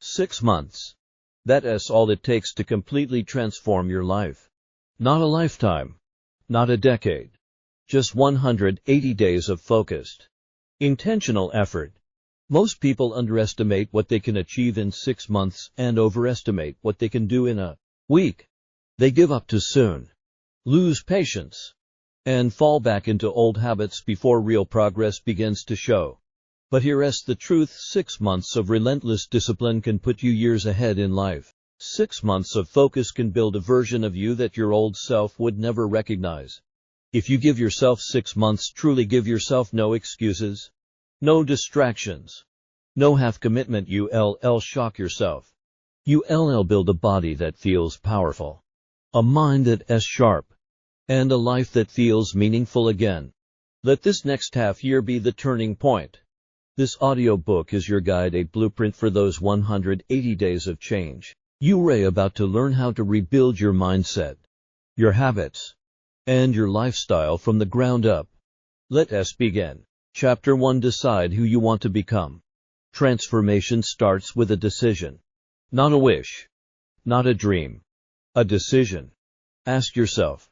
6 months. That's all it takes to completely transform your life. Not a lifetime. Not a decade. Just 180 days of focused, intentional effort. Most people underestimate what they can achieve in 6 months and overestimate what they can do in a week. They give up too soon, lose patience, and fall back into old habits before real progress begins to show. But here's the truth: 6 months of relentless discipline can put you years ahead in life. 6 months of focus can build a version of you that your old self would never recognize. If you give yourself 6 months, truly give yourself no excuses, no distractions, no half-commitment, you'll shock yourself. You'll build a body that feels powerful, a mind that's sharp, and a life that feels meaningful again. Let this next half year be the turning point. This audiobook is your guide, a blueprint for those 180 days of change. You're about to learn how to rebuild your mindset, your habits, and your lifestyle from the ground up. Let us begin. Chapter 1: Decide who you want to become. Transformation starts with a decision. Not a wish. Not a dream. A decision. Ask yourself,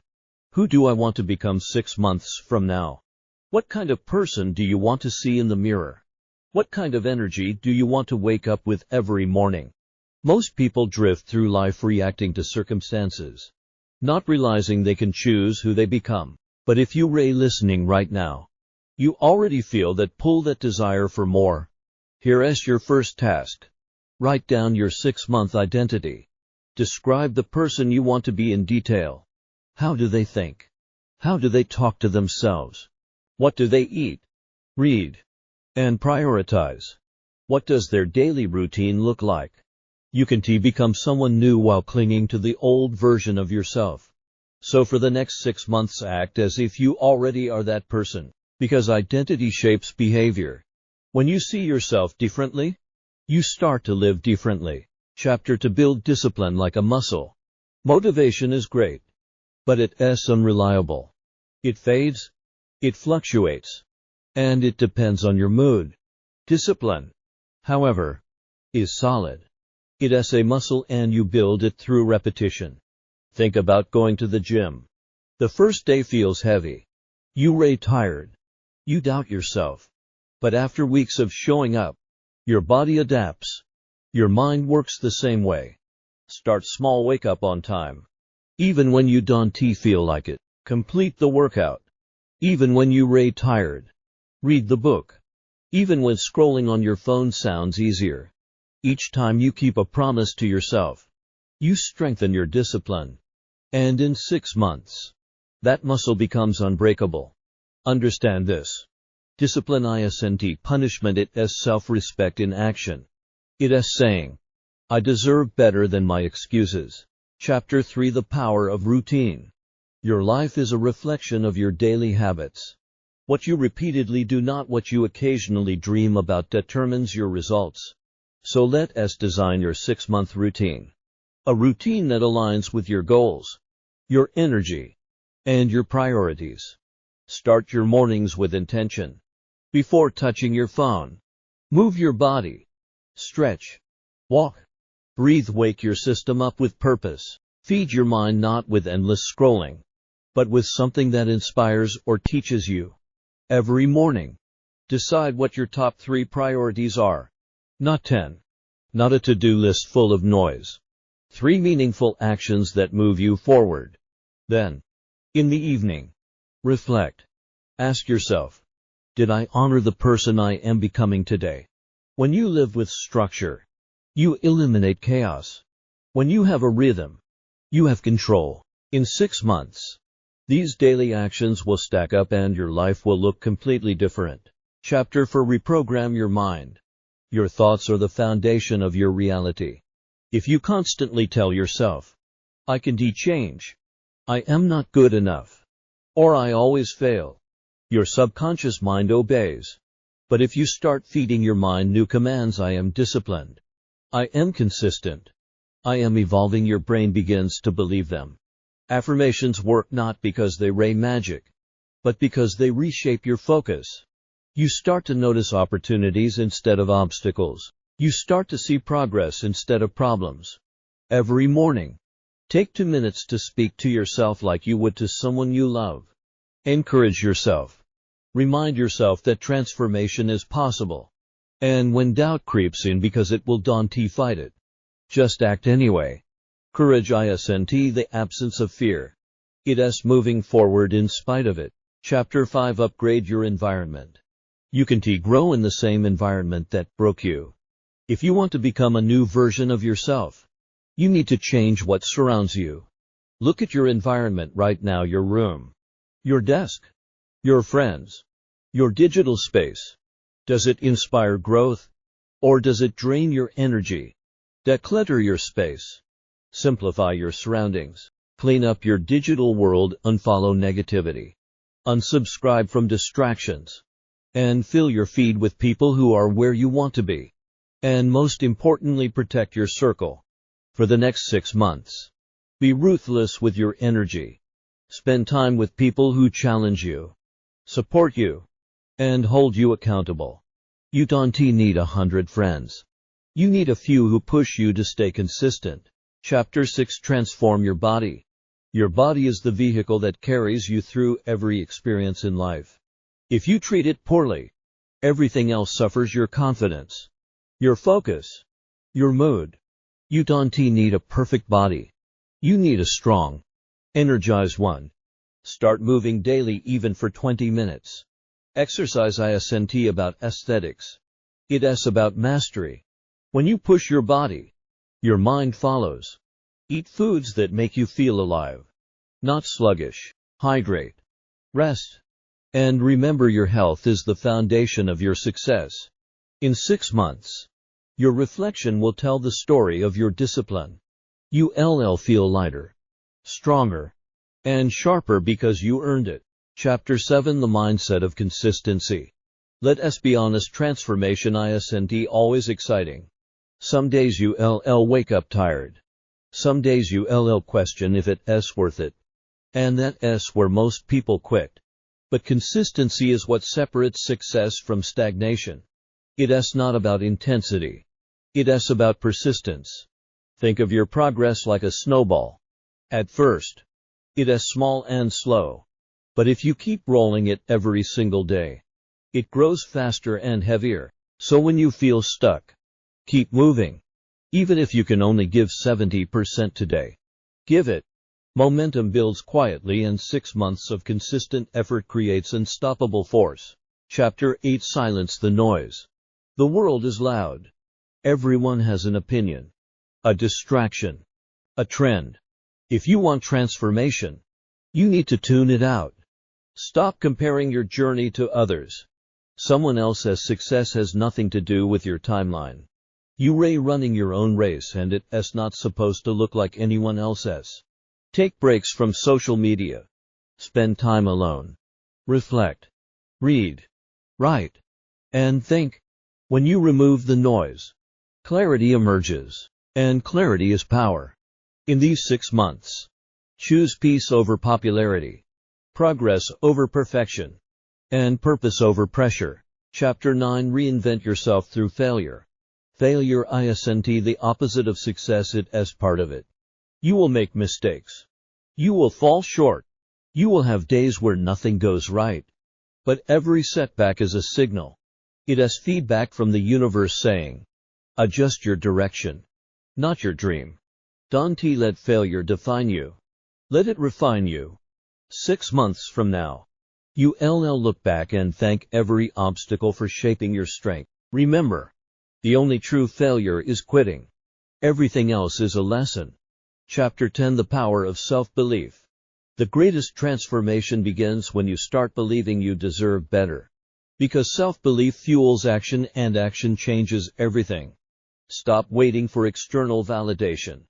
who do I want to become 6 months from now? What kind of person do you want to see in the mirror? What kind of energy do you want to wake up with every morning? Most people drift through life reacting to circumstances, not realizing they can choose who they become. But if you're listening right now, you already feel that pull, that desire for more. Here's your first task. Write down your 6-month identity. Describe the person you want to be in detail. How do they think? How do they talk to themselves? What do they eat, read, and prioritize? What does their daily routine look like? You can become someone new while clinging to the old version of yourself. So for the next 6 months, act as if you already are that person, because identity shapes behavior. When you see yourself differently, you start to live differently. Chapter 2: Build discipline like a muscle. Motivation is great, but it's unreliable. It fades, it fluctuates, and it depends on your mood. Discipline, however, is solid. It's a muscle, and you build it through repetition. Think about going to the gym. The first day feels heavy. You're tired. You doubt yourself. But after weeks of showing up, your body adapts. Your mind works the same way. Start small, wake up on time. Even when you don't feel like it, complete the workout. Even when you're tired, read the book. Even when scrolling on your phone sounds easier. Each time you keep a promise to yourself, you strengthen your discipline. And in 6 months, that muscle becomes unbreakable. Understand this. Discipline isn't punishment, it's self-respect in action. It's saying, I deserve better than my excuses. Chapter 3: The Power of Routine. Your life is a reflection of your daily habits. What you repeatedly do, not what you occasionally dream about, determines your results. So let us design your 6-month routine. A routine that aligns with your goals, your energy, and your priorities. Start your mornings with intention. Before touching your phone, move your body. Stretch, walk, breathe, wake your system up with purpose. Feed your mind not with endless scrolling, but with something that inspires or teaches you. Every morning, decide what your top 3 priorities are. Not 10. Not a to-do list full of noise. 3 meaningful actions that move you forward. Then, in the evening, reflect. Ask yourself, did I honor the person I am becoming today? When you live with structure, you eliminate chaos. When you have a rhythm, you have control. In 6 months, these daily actions will stack up and your life will look completely different. Chapter 4: Reprogram your mind. Your thoughts are the foundation of your reality. If you constantly tell yourself, I can change, I am not good enough, or I always fail, your subconscious mind obeys. But if you start feeding your mind new commands, I am disciplined, I am consistent, I am evolving, your brain begins to believe them. Affirmations work not because they ray magic, but because they reshape your focus. You start to notice opportunities instead of obstacles. You start to see progress instead of problems. Every morning, take 2 minutes to speak to yourself like you would to someone you love. Encourage yourself. Remind yourself that transformation is possible. And when doubt creeps in because it will daunt, fight it. Just act anyway. Courage isn't the absence of fear. It's moving forward in spite of it. Chapter 5. Upgrade your environment. You can't grow in the same environment that broke you. If you want to become a new version of yourself, you need to change what surrounds you. Look at your environment right now: your room, your desk, your friends, your digital space. Does it inspire growth, or does it drain your energy? Declutter your space. Simplify your surroundings. Clean up your digital world. Unfollow negativity. Unsubscribe from distractions. And fill your feed with people who are where you want to be. And most importantly, protect your circle. For the next 6 months, be ruthless with your energy. Spend time with people who challenge you, support you, and hold you accountable. You don't need 100 friends. You need a few who push you to stay consistent. Chapter 6. Transform your body. Your body is the vehicle that carries you through every experience in life. If you treat it poorly, everything else suffers: your confidence, your focus, your mood. You don't need a perfect body. You need a strong, energized one. Start moving daily, even for 20 minutes. Exercise isn't about aesthetics. It's about mastery. When you push your body, your mind follows. Eat foods that make you feel alive, not sluggish. Hydrate, rest, and remember, your health is the foundation of your success. In 6 months, your reflection will tell the story of your discipline. You'll feel lighter, stronger, and sharper because you earned it. Chapter 7. The mindset of consistency. Let's be honest, transformation isn't always exciting. Some days you'll wake up tired. Some days you'll question if it's worth it. And that's where most people quit. But consistency is what separates success from stagnation. It's not about intensity. It's about persistence. Think of your progress like a snowball. At first, it's small and slow. But if you keep rolling it every single day, it grows faster and heavier. So when you feel stuck, keep moving. Even if you can only give 70% today, give it. Momentum builds quietly, and 6 months of consistent effort creates unstoppable force. Chapter 8. Silence the noise. The world is loud. Everyone has an opinion, a distraction, a trend. If you want transformation, you need to tune it out. Stop comparing your journey to others. Someone else's success has nothing to do with your timeline. You're running your own race, and it's not supposed to look like anyone else's. Take breaks from social media. Spend time alone. Reflect. Read. Write. And think. When you remove the noise, clarity emerges. And clarity is power. In these 6 months, choose peace over popularity, progress over perfection, and purpose over pressure. Chapter 9. Reinvent yourself through failure. Failure isn't the opposite of success, it's part of it. You will make mistakes. You will fall short. You will have days where nothing goes right. But every setback is a signal. It's feedback from the universe saying, adjust your direction, not your dream. Don't let failure define you. Let it refine you. 6 months from now, you'll look back and thank every obstacle for shaping your strength. Remember, the only true failure is quitting. Everything else is a lesson. Chapter 10. The power of self-belief. The greatest transformation begins when you start believing you deserve better. Because self-belief fuels action, and action changes everything. Stop waiting for external validation.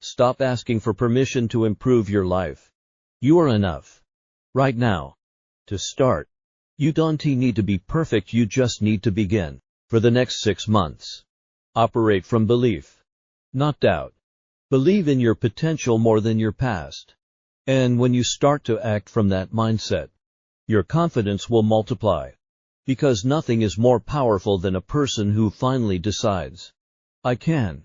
Stop asking for permission to improve your life. You are enough. Right now. To start, you don't need to be perfect, you just need to begin. For the next 6 months, operate from belief, not doubt. Believe in your potential more than your past. And when you start to act from that mindset, your confidence will multiply. Because nothing is more powerful than a person who finally decides. I can.